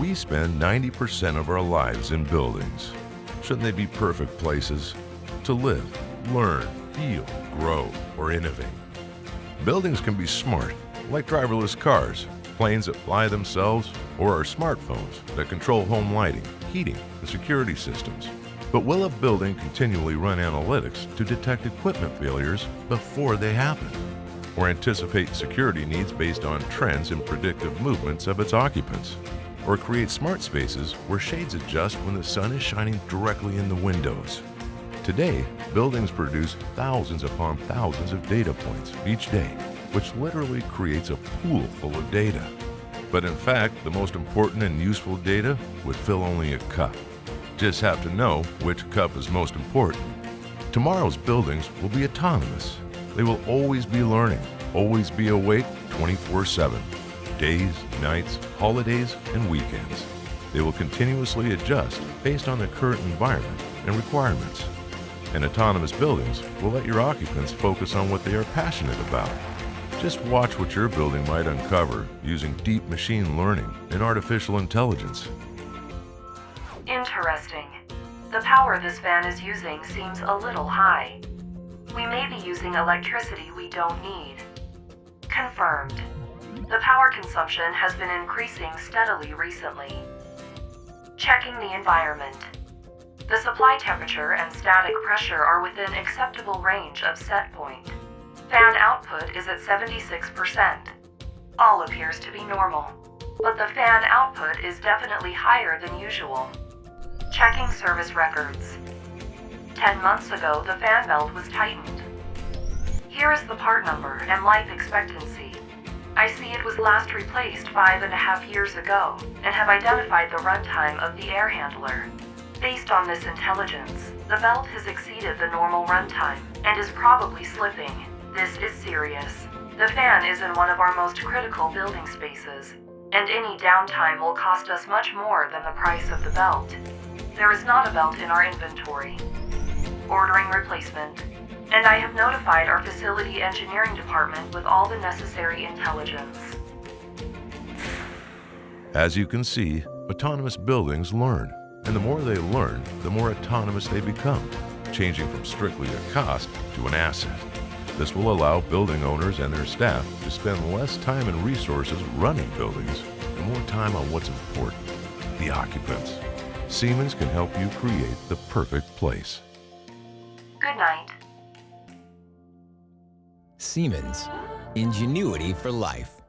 We spend 90% of our lives in buildings. Shouldn't they be perfect places to live, learn, heal, grow, or innovate? Buildings can be smart, like driverless cars, planes that fly themselves, or our smartphones that control home lighting, heating, and security systems. But will a building continually run analytics to detect equipment failures before they happen? Or anticipate security needs based on trends and predictive movements of its occupants? Or create smart spaces where shades adjust when the sun is shining directly in the windows? Today, buildings produce thousands upon thousands of data points each day, which literally creates a pool full of data. But in fact, the most important and useful data would fill only a cup. Just have to know which cup is most important. Tomorrow's buildings will be autonomous. They will always be learning, always be awake 24/7. Days, nights, holidays, and weekends. They will continuously adjust based on the current environment and requirements. And autonomous buildings will let your occupants focus on what they are passionate about. Just watch what your building might uncover using deep machine learning and artificial intelligence. Interesting. The power this fan is using seems a little high. We may be using electricity we don't need. Confirmed. The power consumption has been increasing steadily recently. Checking the environment. The supply temperature and static pressure are within acceptable range of set point. Fan output is at 76%. All appears to be normal, but the fan output is definitely higher than usual. Checking service records. 10 months ago, the fan belt was tightened. Here is the part number and life expectancy. I see it was last replaced 5.5 years ago, and have identified the runtime of the air handler. Based on this intelligence, the belt has exceeded the normal runtime, and is probably slipping. This is serious. The fan is in one of our most critical building spaces, and any downtime will cost us much more than the price of the belt. There is not a belt in our inventory. Ordering replacement. And I have notified our facility engineering department with all the necessary intelligence. As you can see, autonomous buildings learn, and the more they learn, the more autonomous they become, changing from strictly a cost to an asset. This will allow building owners and their staff to spend less time and resources running buildings and more time on what's important, the occupants. Siemens can help you create the perfect place. Good night. Siemens, ingenuity for life.